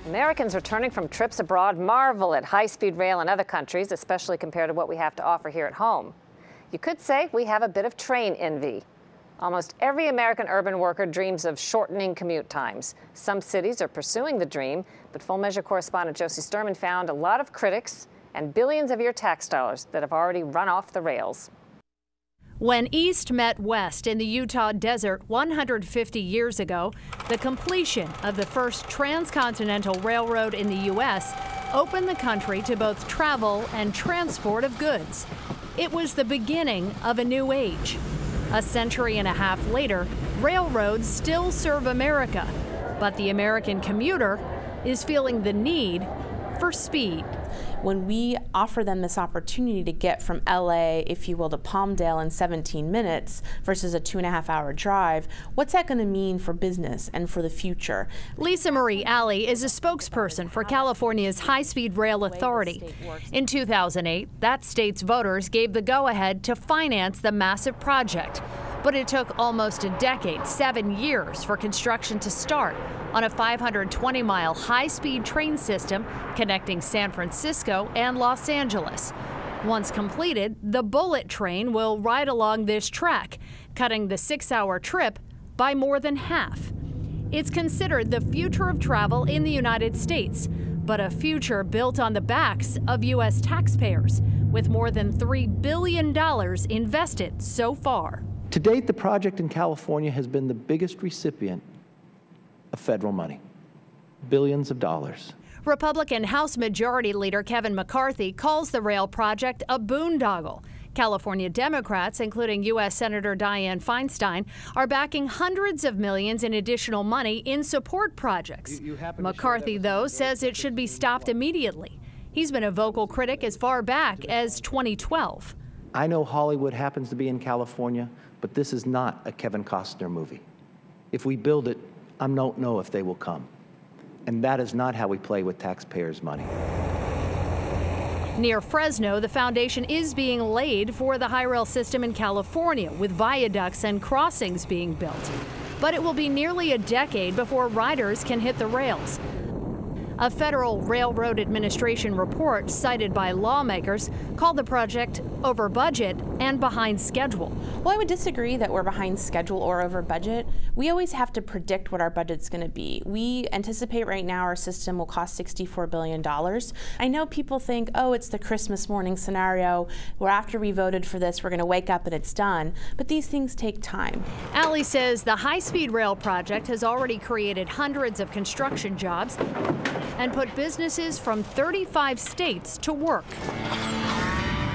Americans returning from trips abroad marvel at high-speed rail in other countries, especially compared to what we have to offer here at home. You could say we have a bit of train envy. Almost every American urban worker dreams of shortening commute times. Some cities are pursuing the dream, but Full Measure correspondent Josie Sturman found a lot of critics and billions of your tax dollars that have already run off the rails. When East met West in the Utah desert 150 years ago, the completion of the first transcontinental railroad in the U.S. opened the country to both travel and transport of goods. It was the beginning of a new age. A century and a half later, railroads still serve America, but the American commuter is feeling the need for speed. When we offer them this opportunity to get from LA, if you will, to Palmdale in 17 minutes versus a 2.5-hour drive, what's that going to mean for business and for the future? Lisa Marie Alley is a spokesperson for California's High-Speed Rail Authority. In 2008, that state's voters gave the go-ahead to finance the massive project. But it took almost a decade, 7 years, for construction to start on a 520-mile high-speed train system connecting San Francisco and Los Angeles. Once completed, the bullet train will ride along this track, cutting the 6-hour trip by more than half. It's considered the future of travel in the United States, but a future built on the backs of U.S. taxpayers, with more than $3 billion invested so far. To date, the project in California has been the biggest recipient of federal money, billions of dollars. Republican House Majority Leader Kevin McCarthy calls the rail project a boondoggle. California Democrats, including U.S. Senator Dianne Feinstein, are backing hundreds of millions in additional money in support projects. McCarthy, though, says it should be stopped immediately. He's been a vocal critic as far back as 2012. I know Hollywood happens to be in California, but this is not a Kevin Costner movie. If we build it, I don't know if they will come. And that is not how we play with taxpayers' money. Near Fresno, the foundation is being laid for the high rail system in California, with viaducts and crossings being built. But it will be nearly a decade before riders can hit the rails. A Federal Railroad Administration report cited by lawmakers called the project over budget and behind schedule. Well, I would disagree that we're behind schedule or over budget. We always have to predict what our budget's going to be. We anticipate right now our system will cost $64 billion. I know people think, oh, it's the Christmas morning scenario where after we voted for this, we're going to wake up and it's done. But these things take time. Alley says the high-speed rail project has already created hundreds of construction jobs and put businesses from 35 states to work.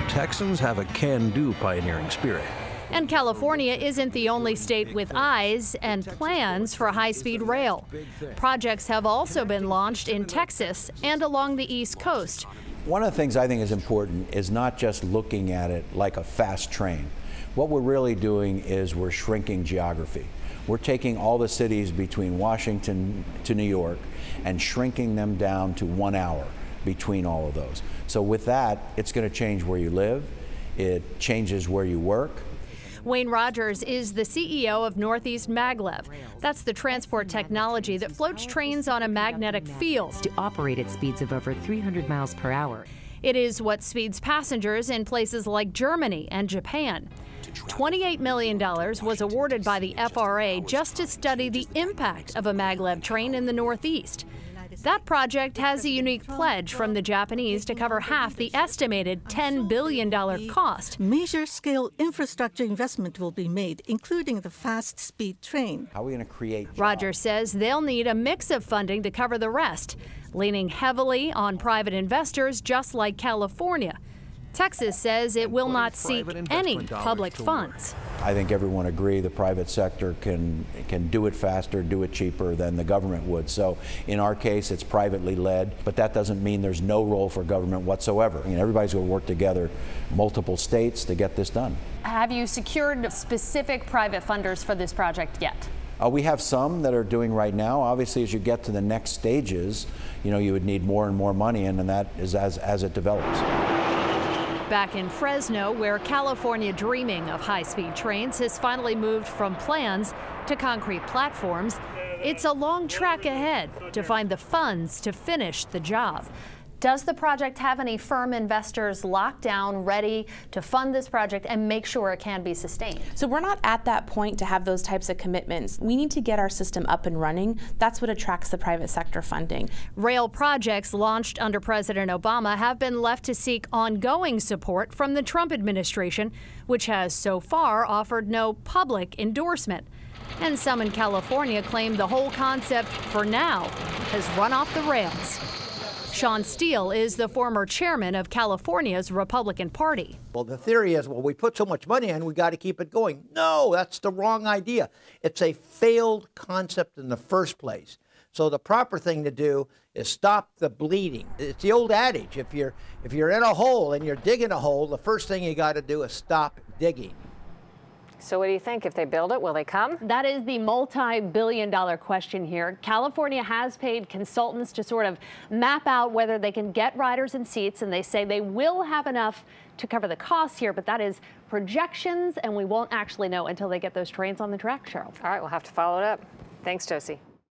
Texans have a can-do pioneering spirit. And California isn't the only state with eyes and plans for high-speed rail. Projects have also been launched in Texas and along the East Coast. One of the things I think is important is not just looking at it like a fast train. What we're really doing is we're shrinking geography. We're taking all the cities between Washington to New York and shrinking them down to 1 hour between all of those. So with that, it's going to change where you live. It changes where you work. Wayne Rogers is the CEO of Northeast Maglev. That's the transport technology that floats trains on a magnetic field to operate at speeds of over 300 miles per hour. It is what speeds passengers in places like Germany and Japan. $28 million was awarded by the FRA just to study the impact of a maglev train in the Northeast. That project has a unique pledge from the Japanese to cover half the estimated $10 billion cost. Major scale infrastructure investment will be made, including the fast-speed train. How are we going to create jobs? Rogers says they'll need a mix of funding to cover the rest, leaning heavily on private investors just like California. Texas says it will not seek any public funds. I think everyone agree the private sector can do it faster, do it cheaper than the government would. So in our case, it's privately led, but that doesn't mean there's no role for government whatsoever. I mean, everybody's going to work together, multiple states, to get this done. Have you secured specific private funders for this project yet? We have some that are doing right now. Obviously, as you get to the next stages, you would need more and more money, and that is as it develops. Back in Fresno, where California dreaming of high-speed trains has finally moved from plans to concrete platforms, it's a long track ahead to find the funds to finish the job. Does the project have any firm investors locked down, ready to fund this project and make sure it can be sustained? So we're not at that point to have those types of commitments. We need to get our system up and running. That's what attracts the private sector funding. Rail projects launched under President Obama have been left to seek ongoing support from the Trump administration, which has so far offered no public endorsement. And some in California claim the whole concept, for now, has run off the rails. Sean Steele is the former chairman of California's Republican Party. Well, the theory is, well, we put so much money in, we got to keep it going. No, that's the wrong idea. It's a failed concept in the first place. So the proper thing to do is stop the bleeding. It's the old adage, if you're in a hole and you're digging a hole, the first thing you got to do is stop digging. So what do you think? If they build it, will they come? That is the multi-billion-dollar question here. California has paid consultants to sort of map out whether they can get riders and seats, and they say they will have enough to cover the costs here, but that is projections, and we won't actually know until they get those trains on the track, Cheryl. All right, we'll have to follow it up. Thanks, Josie.